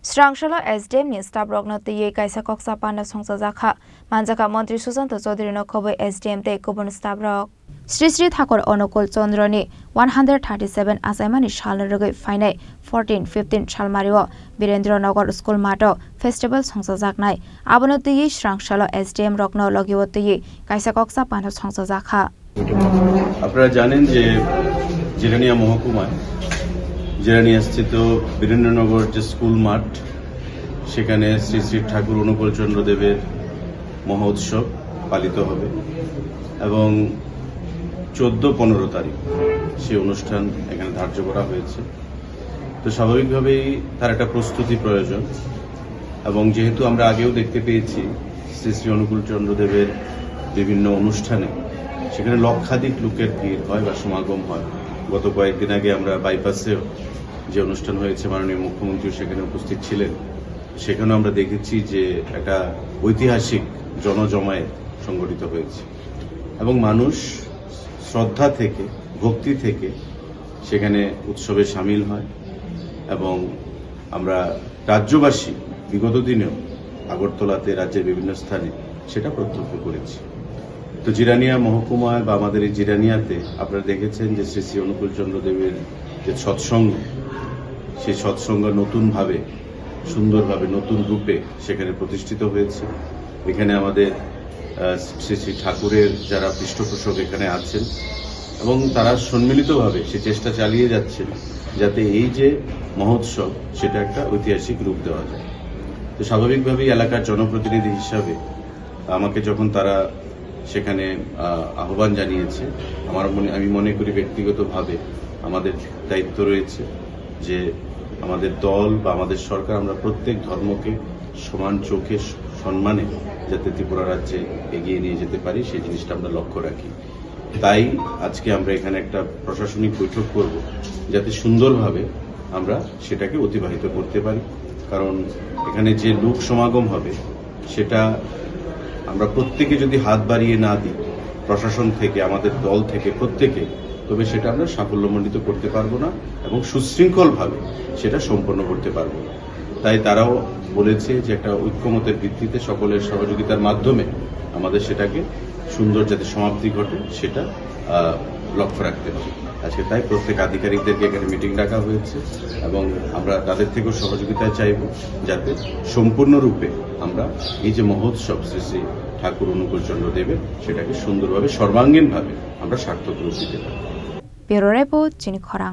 Srangshalo SDM ni staff rokno tiye kaisa koksa pana songsa jakha manjaka mantri Susanto Chaudhary no khobai SDM te kubun staff rok Sri Sri Thakur Onukul Chandra ni 137 asaimani shalna rogai fainai 14-15 salmario Birendra School mato festival songsa jaknai abono tiye Srangshalo SDM rokno logiwo tiye kaisa koksa pana songsa jakha আপনারা জানেন যে জিরানিয়া মহকুমায় জিরানিয়া স্থিত বীরেন্দ্রনগর যে school মাঠ সেখানে শ্রী শ্রী ঠাকুর অনুকূল চন্দ্র দেবের মহোৎসব পালিত হবে এবং 14-15 তারিখ সেই অনুষ্ঠান এখানে ধার্য করা হয়েছে। তো স্বাভাবিকভাবেই তার একটা প্রস্তুতি প্রয়োজন এবং যেহেতু আমরা আগেও দেখতে পেয়েছি শ্রী শ্রী অনুকূল চন্দ্র দেবের বিভিন্ন অনুষ্ঠানে সেখানে লক্ষাধিক লোকের ভিড় হয় বা সমাগম হয়। গত কয়েকদিন আগে আমরা বাইপাসেও যে অনুষ্ঠান হয়েছে মাননীয় মুখ্যমন্ত্রী সেখানে উপস্থিত ছিলেন, সেখানেও আমরা দেখেছি যে একটা ঐতিহাসিক জনজমায়েত সংগঠিত হয়েছে এবং মানুষ শ্রদ্ধা থেকে ভক্তি থেকে সেখানে উৎসবে সামিল হয় এবং আমরা রাজ্যবাসী বিগত দিনেও আগরতলাতে রাজ্যের বিভিন্ন স্থানে সেটা প্রত্যক্ষ করেছি। তো জিরানিয়া মহকুমায় বা আমাদের এই জিরানিয়াতে আপনারা দেখেছেন যে শ্রী শ্রী অনুকূল চন্দ্র দেবের যে সৎসঙ্গ, সেই সৎসঙ্গ নতুনভাবে সুন্দরভাবে নতুন রূপে সেখানে প্রতিষ্ঠিত হয়েছে। এখানে আমাদের শ্রী শ্রী ঠাকুরের যারা পৃষ্ঠপোষক এখানে আছেন এবং তারা সম্মিলিতভাবে সে চেষ্টা চালিয়ে যাচ্ছেন যাতে এই যে মহোৎসব সেটা একটা ঐতিহাসিক রূপ দেওয়া যায়। তো স্বাভাবিকভাবেই এলাকার জনপ্রতিনিধি হিসাবে আমাকে যখন তারা সেখানে আহ্বান জানিয়েছে, আমি মনে করি ব্যক্তিগতভাবে আমাদের দায়িত্ব রয়েছে যে আমাদের দল বা আমাদের সরকার আমরা প্রত্যেক ধর্মকে সমান চোখে সম্মানে যাতে ত্রিপুরা রাজ্যে এগিয়ে নিয়ে যেতে পারি সেই জিনিসটা আমরা লক্ষ্য রাখি। তাই আজকে আমরা এখানে একটা প্রশাসনিক বৈঠক করব যাতে সুন্দরভাবে আমরা সেটাকে অতিবাহিত করতে পারি, কারণ এখানে যে লোক সমাগম হবে সেটা আমরা প্রত্যেকে যদি হাত বাড়িয়ে না দিই প্রশাসন থেকে আমাদের দল থেকে প্রত্যেকে, তবে সেটা আমরা সাফল্যমণ্ডিত করতে পারবো না এবং সুশৃঙ্খলভাবে সেটা সম্পন্ন করতে পারবো না। তাই তারাও বলেছে যে একটা ঐক্যমতের ভিত্তিতে সকলের সহযোগিতার মাধ্যমে আমাদের সেটাকে সুন্দর যাতে সমাপ্তি ঘটে সেটা লক্ষ্য রাখতে হবে। আজকে তাই প্রত্যেক আধিকারিকদেরকে এখানে মিটিং ডাকা হয়েছে এবং আমরা তাদের থেকেও সহযোগিতা চাইব যাতে সম্পূর্ণরূপে আমরা এই যে মহোৎসব শ্রী শ্রী ঠাকুর অনুকূল চন্দ্র দেবের সেটাকে সুন্দরভাবে সর্বাঙ্গীনভাবে আমরা সার্থক রূপ দিতে পারি। ব্যুরো রিপোর্ট, চিনি খরাং।